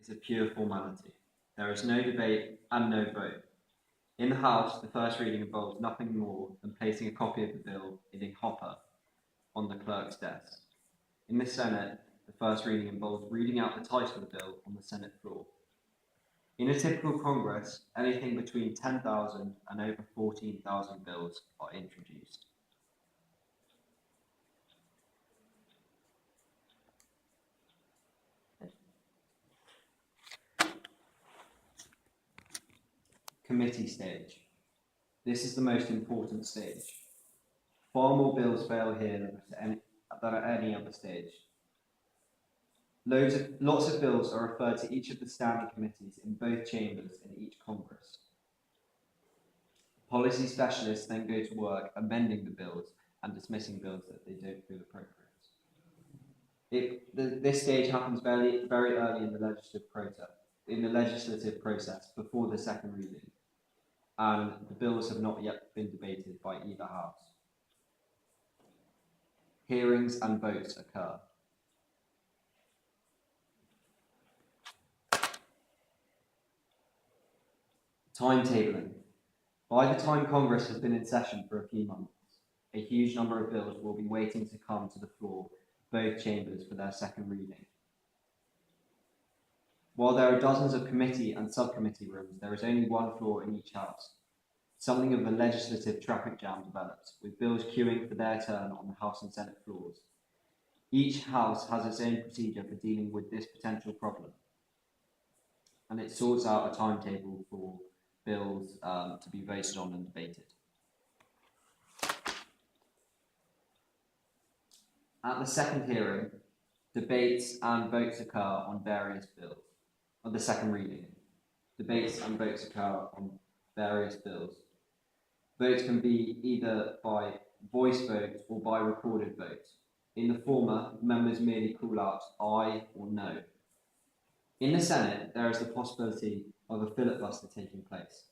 is a pure formality. There is no debate and no vote. In the House, the first reading involves nothing more than placing a copy of the bill in a hopper on the clerk's desk. In the Senate, the first reading involves reading out the title of the bill on the Senate floor. In a typical Congress, anything between 10,000 and over 14,000 bills are introduced. Committee stage. This is the most important stage. Far more bills fail here than at any other stage. Lots of bills are referred to each of the standing committees in both chambers in each Congress. Policy specialists then go to work amending the bills and dismissing bills that they don't feel appropriate. This stage happens very early in the legislative process before the second reading, and the bills have not yet been debated by either house. Hearings and votes occur. Timetabling. By the time Congress has been in session for a few months, a huge number of bills will be waiting to come to the floor, both chambers, for their second reading. While there are dozens of committee and subcommittee rooms, there is only one floor in each house. Something of a legislative traffic jam develops, with bills queuing for their turn on the House and Senate floors. Each house has its own procedure for dealing with this potential problem, and it sorts out a timetable for bills to be voted on and debated. At the second hearing, debates and votes occur on various bills. On the second reading, debates and votes occur on various bills. Votes can be either by voice vote or by recorded vote. In the former, members merely call out aye or no. In the Senate, there is the possibility of a filibuster taking place.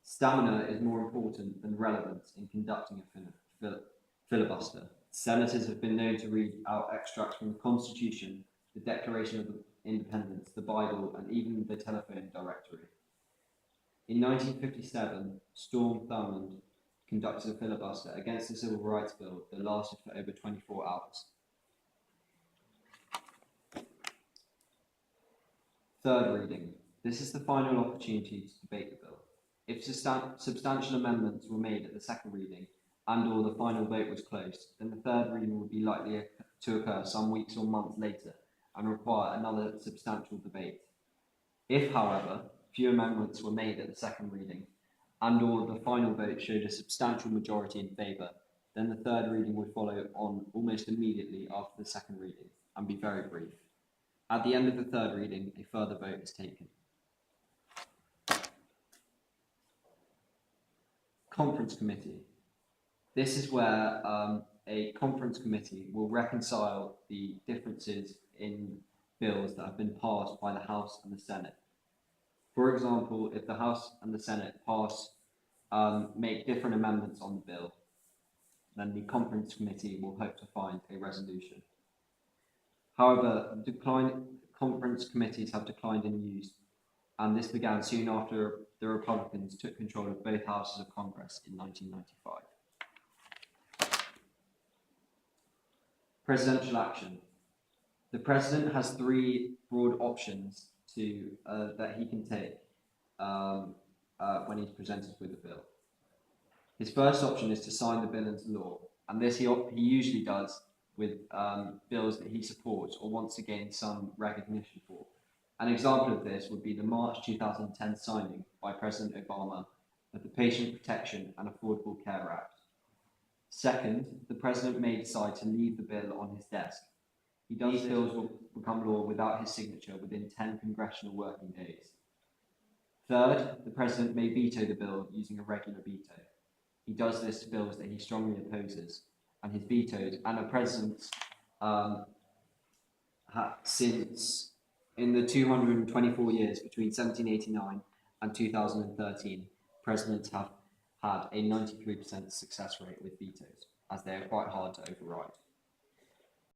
Stamina is more important than relevance in conducting a filibuster. Senators have been known to read out extracts from the Constitution, the Declaration of Independence, the Bible, and even the telephone directory. In 1957, Storm Thurmond conducted a filibuster against the Civil Rights Bill that lasted for over 24 hours. Third reading. This is the final opportunity to debate the bill. If substantial amendments were made at the second reading and/or the final vote was closed, then the third reading would be likely to occur some weeks or months later and require another substantial debate. If, however, few amendments were made at the second reading and/or the final vote showed a substantial majority in favour, then the third reading would follow on almost immediately after the second reading and be very brief. At the end of the third reading, a further vote is taken. Conference committee. This is where a conference committee will reconcile the differences in bills that have been passed by the House and the Senate. For example, if the House and the Senate make different amendments on the bill, then the conference committee will hope to find a resolution. However, conference committees have declined in use, and this began soon after the Republicans took control of both houses of Congress in 1995. Presidential action. The President has three broad options that he can take when he's presented with a bill. His first option is to sign the bill into law, and this he usually does with bills that he supports or wants to gain some recognition for. An example of this would be the March 2010 signing by President Obama of the Patient Protection and Affordable Care Act. Second, the President may decide to leave the bill on his desk. These bills will become law without his signature within 10 congressional working days. Third, the President may veto the bill using a regular veto. He does this to bills that he strongly opposes, and his vetoes, and the President's since in the 224 years between 1789 and 2013, presidents have had a 93% success rate with vetoes, as they are quite hard to override.